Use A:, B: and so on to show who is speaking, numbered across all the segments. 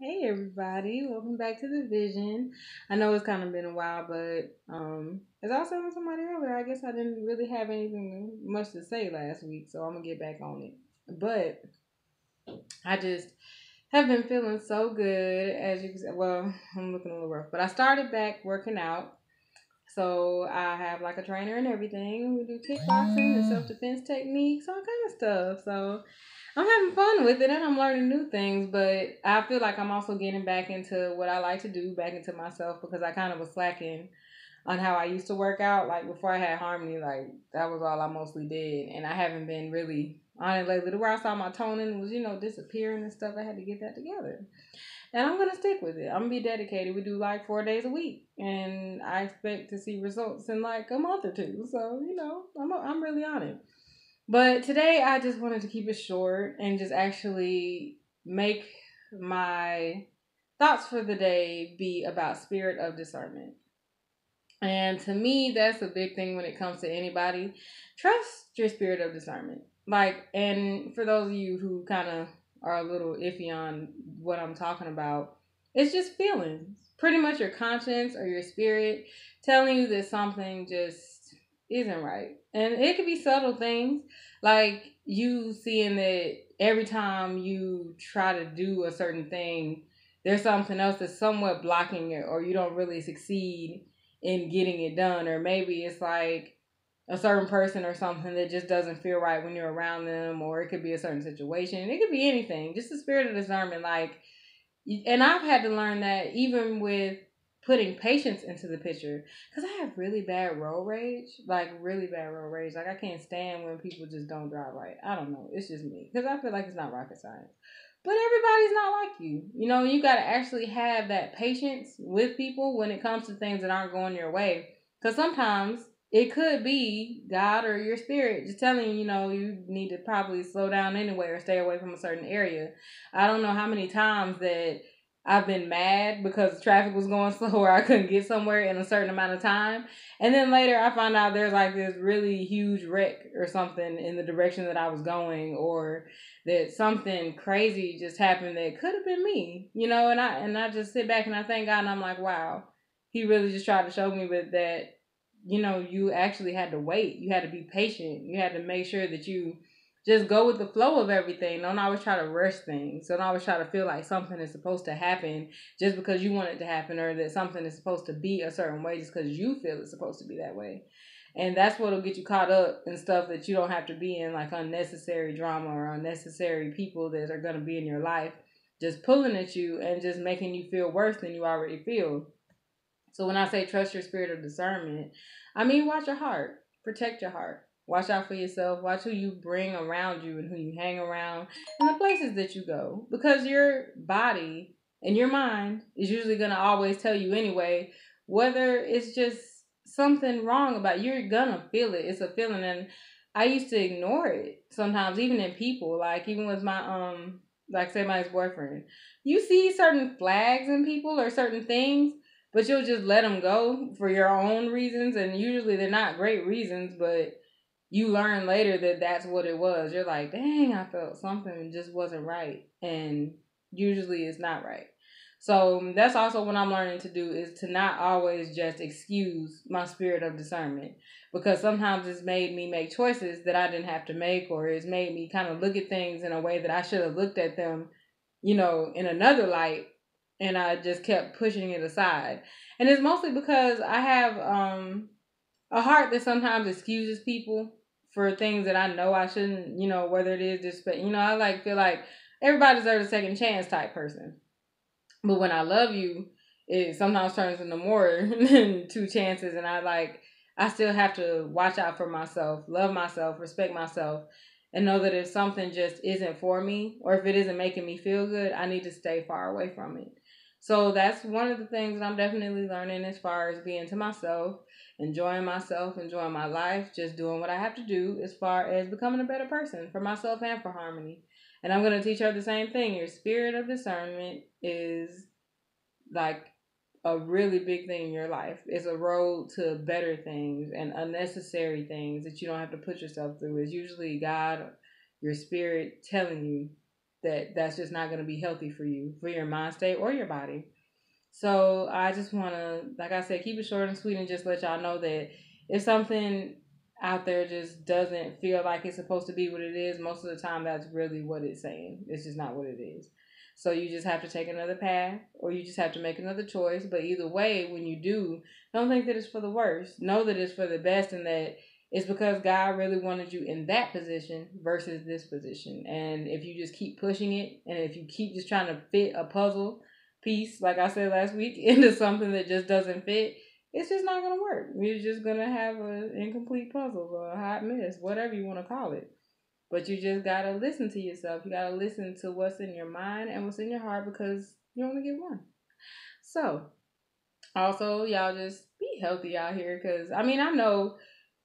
A: Hey everybody, welcome back to the Vision. I know it's kind of been a while, but as I was telling somebody earlier, I guess I didn't really have anything much to say last week, so I'm gonna get back on it. But I just have been feeling so good, as you can see. Well, I'm looking a little rough, but I started back working out, so I have like a trainer and everything. We do kickboxing and self defense techniques, all kind of stuff. So I'm having fun with it and I'm learning new things, but I feel like I'm also getting back into what I like to do, back into myself because I kind of was slacking on how I used to work out. Like before I had Harmony, like that was all I mostly did. And I haven't been really on it lately. The where I saw my toning was, disappearing and stuff. I had to get that together. And I'm gonna stick with it. I'm gonna be dedicated. We do like 4 days a week, and I expect to see results in like a month or two. So I'm really on it. But today I just wanted to keep it short and just actually make my thoughts for the day be about spirit of discernment. And to me, that's a big thing when it comes to anybody. Trust your spirit of discernment. Like, and for those of you who kind of are a little iffy on what I'm talking about, it's just feelings. Pretty much your conscience or your spirit telling you that something just isn't right. And it could be subtle things like you seeing that every time you try to do a certain thing, there's something else that's somewhat blocking it, or you don't really succeed in getting it done. Or maybe it's like a certain person or something that just doesn't feel right when you're around them, or it could be a certain situation. It could be anything. Just the spirit of discernment. Like, and I've had to learn that even with putting patience into the picture, because I have really bad road rage, like really bad road rage. Like I can't stand when people just don't drive right. I don't know. It's just me because I feel like it's not rocket science. But everybody's not like you. You got to actually have that patience with people when it comes to things that aren't going your way. Because sometimes it could be God or your spirit just telling you, you need to probably slow down anyway or stay away from a certain area. I don't know how many times that I've been mad because traffic was going slow or I couldn't get somewhere in a certain amount of time. And then later I found out there's like this really huge wreck or something in the direction that I was going, or that something crazy just happened that could have been me, and I just sit back and I thank God and I'm like, wow, he really just tried to show me with that, you actually had to wait. You had to be patient. You had to make sure that you just go with the flow of everything. Don't always try to rush things. Don't always try to feel like something is supposed to happen just because you want it to happen, or that something is supposed to be a certain way just because you feel it's supposed to be that way. And that's what'll get you caught up in stuff that you don't have to be in, like unnecessary drama or unnecessary people that are going to be in your life just pulling at you and just making you feel worse than you already feel. So when I say trust your spirit of discernment, I mean watch your heart, protect your heart. Watch out for yourself. Watch who you bring around you and who you hang around and the places that you go. Because your body and your mind is usually going to always tell you anyway, whether it's just something wrong about you. You're going to feel it. It's a feeling. And I used to ignore it sometimes, even in people. Like, even with my, like, say, my ex-boyfriend. You see certain flags in people or certain things, but you'll just let them go for your own reasons. And usually they're not great reasons, but you learn later that that's what it was. You're like, dang, I felt something just wasn't right. And usually it's not right. So that's also what I'm learning to do, is to not always just excuse my spirit of discernment, because sometimes it's made me make choices that I didn't have to make, or it's made me kind of look at things in a way that I should have looked at them, in another light, and I just kept pushing it aside. And it's mostly because I have a heart that sometimes excuses people for things that I know I shouldn't, whether it is disrespect. I like feel like everybody deserves a second chance type person. But when I love you, it sometimes turns into more than two chances, and I still have to watch out for myself, love myself, respect myself, and know that if something just isn't for me, or if it isn't making me feel good, I need to stay far away from it. So that's one of the things that I'm definitely learning, as far as being to myself, enjoying my life, just doing what I have to do as far as becoming a better person for myself and for Harmony. And I'm going to teach her the same thing. Your spirit of discernment is like a really big thing in your life. It's a road to better things and unnecessary things that you don't have to put yourself through. It's usually God, your spirit, telling you that's just not going to be healthy for you, for your mind state or your body. So I just want to, like I said, keep it short and sweet and just let y'all know that if something out there just doesn't feel like it's supposed to be what it is, most of the time that's really what it's saying. It's just not what it is. So you just have to take another path or you just have to make another choice. But either way, when you do, don't think that it's for the worst. Know that it's for the best and that it's because God really wanted you in that position versus this position. And if you just keep pushing it and if you keep just trying to fit a puzzle piece, like I said last week, into something that just doesn't fit, it's just not going to work. You're just going to have an incomplete puzzle or a hot mess, whatever you want to call it. But you just got to listen to yourself. You got to listen to what's in your mind and what's in your heart because you only get one. So, also, y'all just be healthy out here because, I mean, I know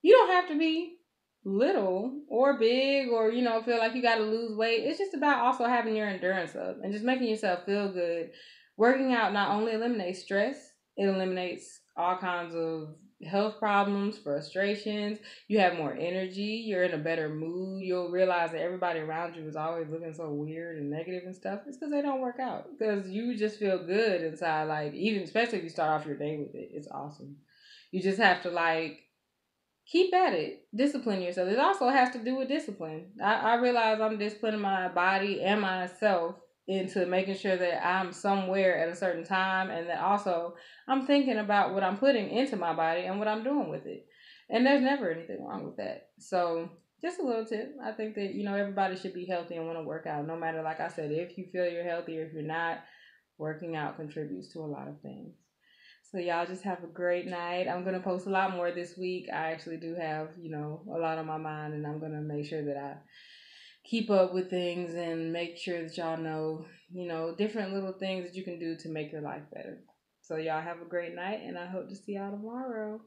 A: you don't have to be little or big or, feel like you got to lose weight. It's just about also having your endurance up and just making yourself feel good. Working out not only eliminates stress, it eliminates all kinds of health problems, frustrations. You have more energy. You're in a better mood. You'll realize that everybody around you is always looking so weird and negative and stuff. It's because they don't work out. Because you just feel good inside. Like, even especially if you start off your day with it, it's awesome. You just have to keep at it. Discipline yourself. It also has to do with discipline. I realize I'm disciplining my body and myself into making sure that I'm somewhere at a certain time and that also I'm thinking about what I'm putting into my body and what I'm doing with it. And there's never anything wrong with that. So just a little tip. I think that, everybody should be healthy and want to work out. No matter, like I said, if you feel you're healthy or if you're not, working out contributes to a lot of things. So y'all just have a great night. I'm gonna post a lot more this week. I actually do have, a lot on my mind and I'm gonna make sure that I keep up with things and make sure that y'all know, different little things that you can do to make your life better. So y'all have a great night and I hope to see y'all tomorrow.